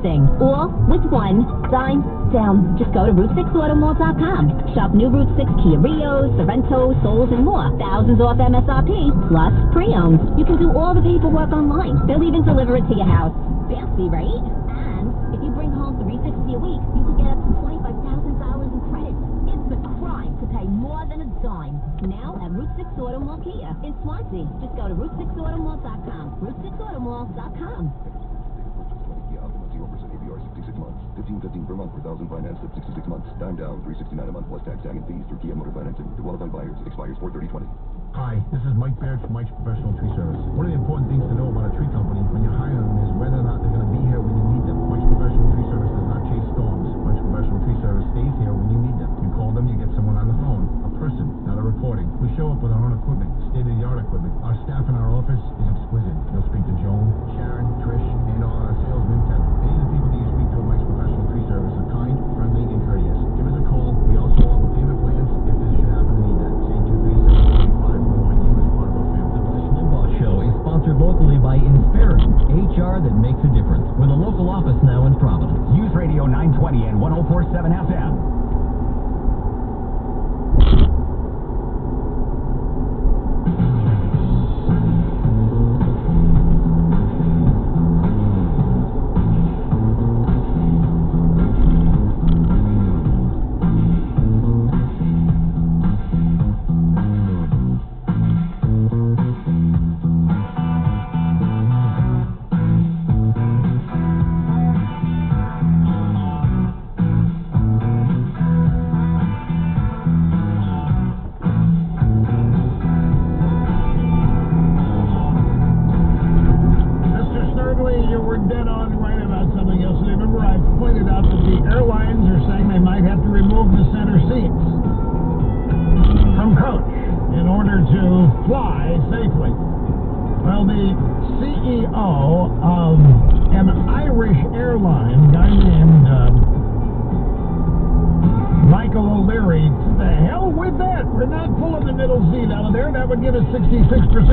everything, all with one sign down. Just go to Route6automall.com. Shop new Route 6 Kia Rios, Sorrentos, Souls, and more. Thousands off MSRP, plus pre-owned. You can do all the paperwork online. They'll even deliver it to your house. Fancy, right? And if you bring home $360 a week, you can get up to $25,000 in credit. It's a crime to pay more than a dime. Now at Route 6 Automall Kia in Swansea. Just go to Route6automall.com. Route6automall.com. $15.15 per month per thousand financed at 66 months. Time down, $369 a month plus tax, tag, and fees through Kia Motor Financing. To qualifying buyers, expires 4/30/20. Hi, this is Mike Baird from Mike's Professional Tree Service. One of the important things to know about a tree company when you hire them is whether or not they're going to be here when you need them. Mike's Professional Tree Service does not chase storms. Mike's Professional Tree Service stays here when you need them. You call them, you get someone on the phone. A person, not a recording. We show up with our own equipment, state-of-the-art equipment. Our staff in our office is exquisite. You'll speak to Joan, Sharon, Trish, and our salesman, Ted. Any of the people that you speak to at Mike's Professional Tree Service are kind, friendly, and courteous. Give us a call. We also offer payment plans if this should happen to need that. Say 237-25. We want you as part of our family. The Rush Limbaugh Show is sponsored locally by Inspirit, HR that makes a difference, with a local office now in Providence. News Radio 920 and 104.7 FM.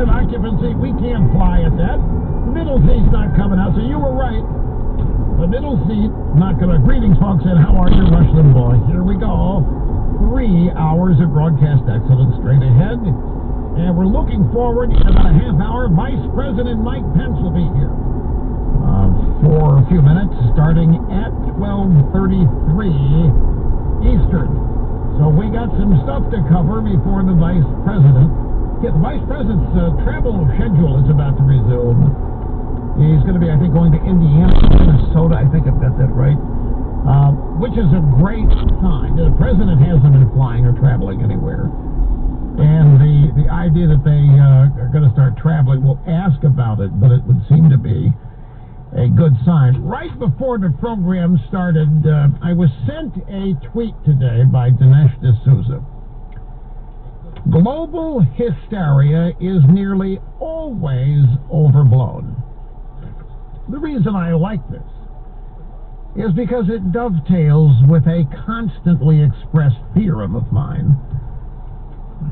Occupancy, we can't fly at that. Middle seat's not coming out, so you were right. The middle seat, not gonna. Greetings, folks, and how are you, Rush Limbaugh? Here we go. 3 hours of broadcast excellence straight ahead. And we're looking forward in about a half hour. Vice President Mike Pence will be here for a few minutes, starting at 12:33 Eastern. So we got some stuff to cover before the Vice President. Yeah, the Vice President's travel schedule is about to resume. He's going to be, I think, going to Indiana, Minnesota, I think I've got that right, which is a great sign. The President hasn't been flying or traveling anywhere. And the idea that they are going to start traveling, we'll ask about it, but it would seem to be a good sign. Right before the program started, I was sent a tweet today by Dinesh D'Souza. Global hysteria is nearly always overblown. The reason I like this is because it dovetails with a constantly expressed theorem of mine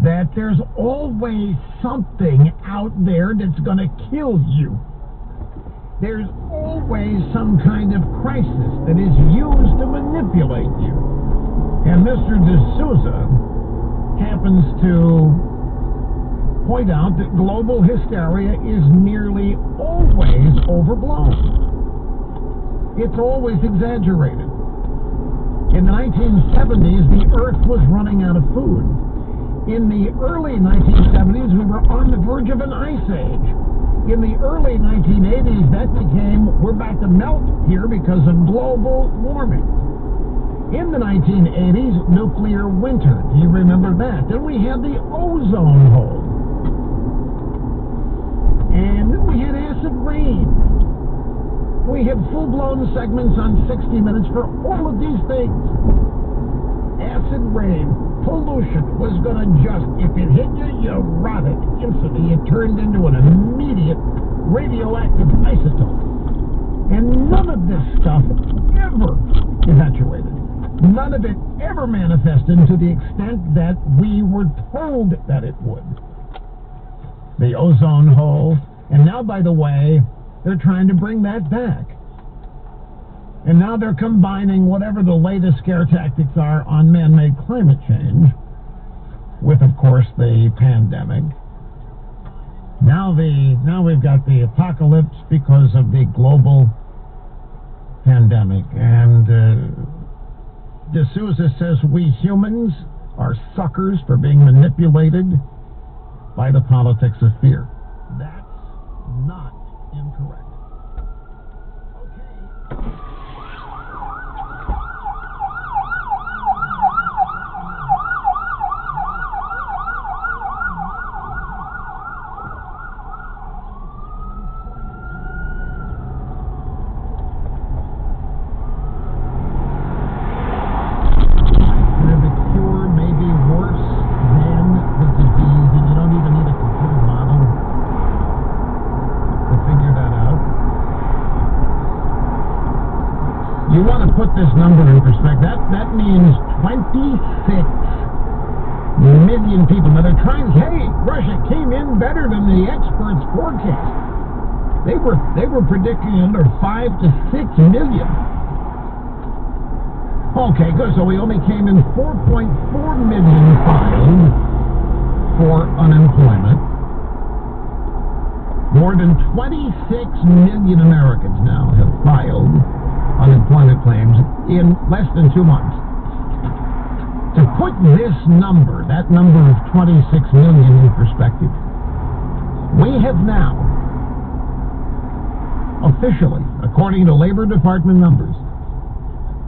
that there's always something out there that's going to kill you. There's always some kind of crisis that is used to manipulate you. And Mr. D'Souza happens to point out that global hysteria is nearly always overblown. It's always exaggerated. In the 1970s, the Earth was running out of food. In the early 1970s, we were on the verge of an ice age. In the early 1980s, that became, we're about to melt here because of global warming. In the 1980s, nuclear winter. Do you remember that? Then we had the ozone hole. And then we had acid rain. We had full-blown segments on 60 Minutes for all of these things. Acid rain, pollution was going to just, if it hit you, you rotted instantly. It turned into an immediate radioactive isotope. And none of this stuff ever evacuated. None of it ever manifested to the extent that we were told that it would. The ozone hole, and now, by the way, they're trying to bring that back. And now they're combining whatever the latest scare tactics are on man-made climate change with, of course, the pandemic. Now we've got the apocalypse because of the global pandemic. And D'Souza says we humans are suckers for being manipulated by the politics of fear. That's not incorrect. Okay. You want to put this number in perspective. That means 26 million people. Now they're trying to say, hey, Russia came in better than the experts forecast. They were predicting under 5 to 6 million. Okay, good. So we only came in 4.4 million filed for unemployment. More than 26 million Americans now have filed unemployment claims in less than 2 months. To put this number, that number of 26 million in perspective, we have now, officially, according to Labor Department numbers,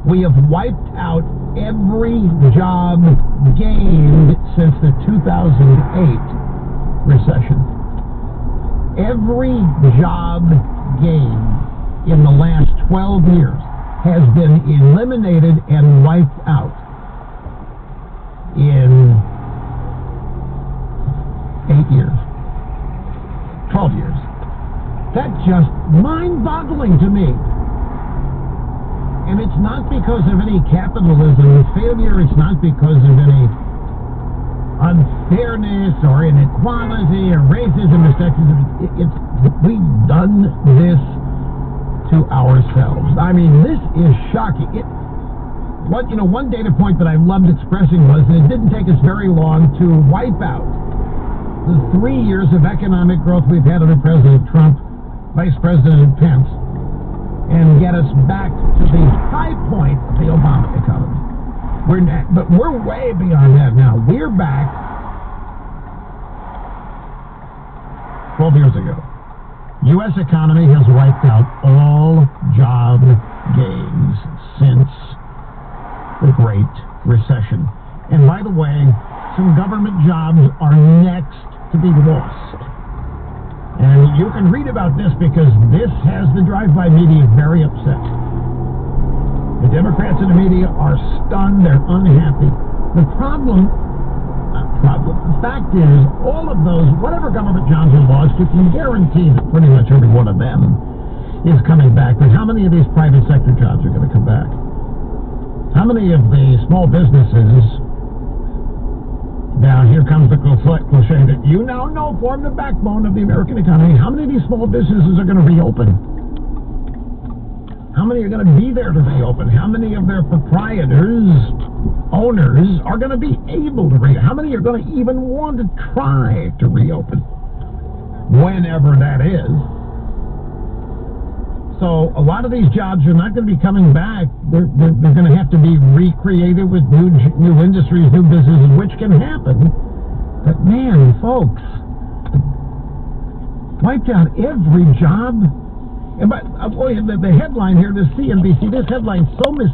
we have wiped out every job gained since the 2008 recession. Every job gained in the last 12 years has been eliminated and wiped out in 8 years, 12 years. That's just mind-boggling to me. And it's not because of any capitalism failure, it's not because of any unfairness or inequality or racism or sexism. We've done this to ourselves. I mean, this is shocking. One data point that I loved expressing was that it didn't take us very long to wipe out the 3 years of economic growth we've had under President Trump, Vice President Pence, and get us back to the high point of the Obama economy. But we're way beyond that now. We're back 12 years ago. U.S. economy has wiped out all job gains since the Great Recession. And by the way, some government jobs are next to be lost. And you can read about this because this has the drive-by media very upset. The Democrats in the media are stunned, they're unhappy. The fact is, all of those, whatever government jobs are lost, you can guarantee that pretty much every one of them is coming back. But how many of these private sector jobs are going to come back? How many of the small businesses, now here comes the cliche that you now know form the backbone of the American economy, how many of these small businesses are going to reopen? How many are going to be there to reopen? How many of their proprietors, owners, are going to be able to reopen? How many are going to even want to try to reopen? Whenever that is. So a lot of these jobs are not going to be coming back. They're going to have to be recreated with new industries, new businesses, which can happen. But man, folks, wiped out every job. And the headline here, the CNBC, this headline's so misleading.